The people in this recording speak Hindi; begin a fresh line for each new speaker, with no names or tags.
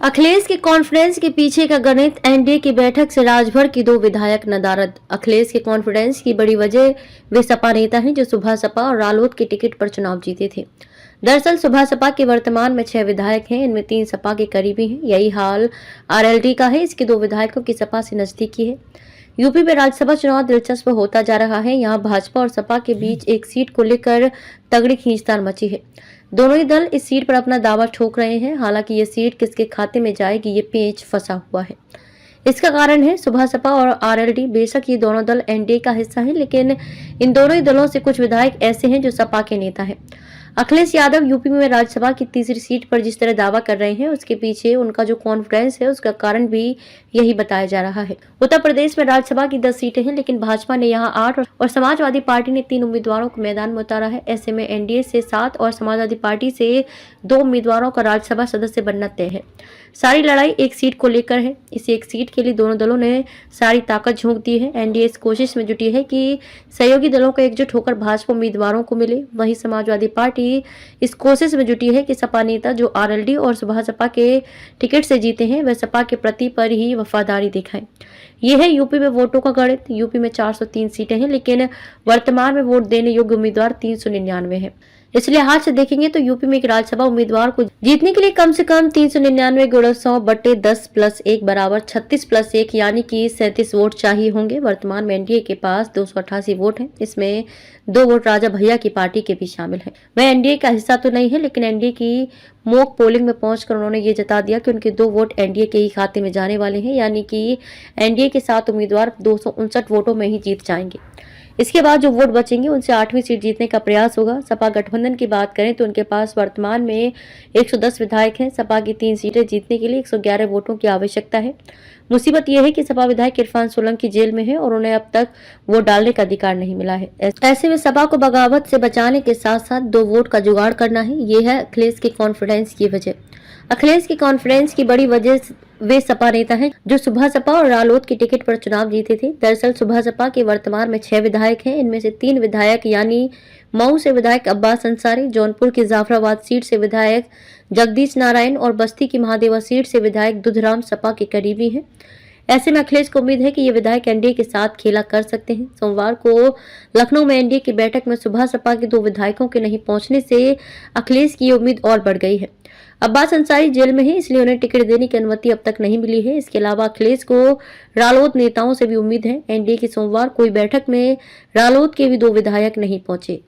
अखिलेश के कॉन्फ्रेंस के पीछे का गणित, एनडीए की बैठक से राजभर की 2 विधायक नदारद। अखिलेश के कॉन्फ्रेंस की बड़ी वजह वे सपा नेता हैं जो सुबह सपा और रालोद के टिकट पर चुनाव जीते थे। दरअसल सुबह सपा के वर्तमान में 6 विधायक हैं, इनमें 3 सपा के करीबी हैं। यही हाल आरएलडी का है, इसके 2 विधायकों की सपा से नजदीकी है। यूपी में राज्यसभा चुनाव दिलचस्प होता जा रहा है। यहाँ भाजपा और सपा के बीच एक सीट को लेकर तगड़ी खींचतान मची है। दोनों ही दल इस सीट पर अपना दावा ठोक रहे हैं। हालांकि ये सीट किसके खाते में जाएगी, ये पेच फंसा हुआ है। इसका कारण है सुबह सपा और आरएलडी। बेशक ये दोनों दल एनडीए का हिस्सा है, लेकिन इन दोनों ही दलों से कुछ विधायक ऐसे हैं जो सपा के नेता हैं। अखिलेश यादव यूपी में राज्यसभा की तीसरी सीट पर जिस तरह दावा कर रहे हैं, उसके पीछे उनका जो कॉन्फ्रेंस है उसका कारण भी यही बताया जा रहा है। उत्तर प्रदेश में राज्यसभा की 10 सीटें हैं, लेकिन भाजपा ने यहाँ 8 और समाजवादी पार्टी ने 3 उम्मीदवारों को मैदान में उतारा है। ऐसे में एनडीए से 7 और समाजवादी पार्टी से 2 उम्मीदवारों का राज्यसभा सदस्य बनना तय है। सारी लड़ाई एक सीट को लेकर है। इस एक सीट के लिए दोनों दलों ने सारी ताकत झोंक दी है। एनडीए इस कोशिश में जुटी है कि सहयोगी दलों को एकजुट होकर भाजपा उम्मीदवारों को मिले। वहीं समाजवादी पार्टी इस कोशिश में जुटी है कि सपा नेता जो आरएलडी और सुबह सपा के टिकट से जीते हैं, वह सपा के प्रति पर ही वफादारी दिखाएं। यह है यूपी में वोटों का गणित। यूपी में 403 सीटें हैं, लेकिन वर्तमान में वोट देने योग्य उम्मीदवार 399 है। इस लिहाज से देखेंगे तो यूपी में एक राज्यसभा उम्मीदवार को जीतने के लिए कम से कम 399 गुणा 100 बटे 10 प्लस 1 बराबर 36 प्लस 1 यानी कि 37 वोट चाहिए होंगे। वर्तमान में एनडीए के पास 288 वोट हैं। इसमें 2 वोट राजा भैया की पार्टी के भी शामिल हैं। वह एनडीए का हिस्सा तो नहीं है, लेकिन एनडीए की मॉक पोलिंग में पहुंचकर उन्होंने ये जता दिया कि उनके 2 वोट एनडीए के ही खाते में जाने वाले हैं, यानी कि एनडीए के 7 उम्मीदवार 259 वोटों में ही जीत जाएंगे। इसके बाद जो वोट बचेंगे उनसे 8वीं सीट जीतने का प्रयास होगा। सपा गठबंधन की बात करें तो उनके पास वर्तमान में 110 विधायक हैं। सपा की 3 सीटें जीतने के लिए 111 वोटों की आवश्यकता है। मुसीबत यह है कि सपा विधायक इरफान सोलंकी जेल में है और उन्हें अब तक वोट डालने का अधिकार नहीं मिला है। ऐसे में सपा को बगावत से बचाने के साथ साथ 2 वोट का जुगाड़ करना है। ये है अखिलेश के कॉन्फिडेंस की वजह। अखिलेश की कॉन्फ्रेंस की बड़ी वजह वे सपा नेता हैं जो सुबह सपा और रालोद के टिकट पर चुनाव जीते थे। दरअसल सुबह सपा के वर्तमान में 6 विधायक हैं। इनमें से 3 विधायक यानी मऊ से विधायक अब्बास अंसारी, जौनपुर की जाफराबाद सीट से विधायक जगदीश नारायण और बस्ती की महादेवा सीट से विधायक दुधराम सपा के करीबी हैं। ऐसे में अखिलेश को उम्मीद है कि ये विधायक एनडीए के साथ खेला कर सकते हैं। सोमवार को लखनऊ में एनडीए की बैठक में सुबह सपा के 2 विधायकों के नहीं पहुंचने से अखिलेश की उम्मीद और बढ़ गई है। अब्बास अंसारी जेल में है, इसलिए उन्हें टिकट देने की अनुमति अब तक नहीं मिली है। इसके अलावा अखिलेश को रालोद नेताओं से भी उम्मीद है। एनडीए की सोमवार कोई बैठक में रालोद के भी 2 विधायक नहीं पहुंचे।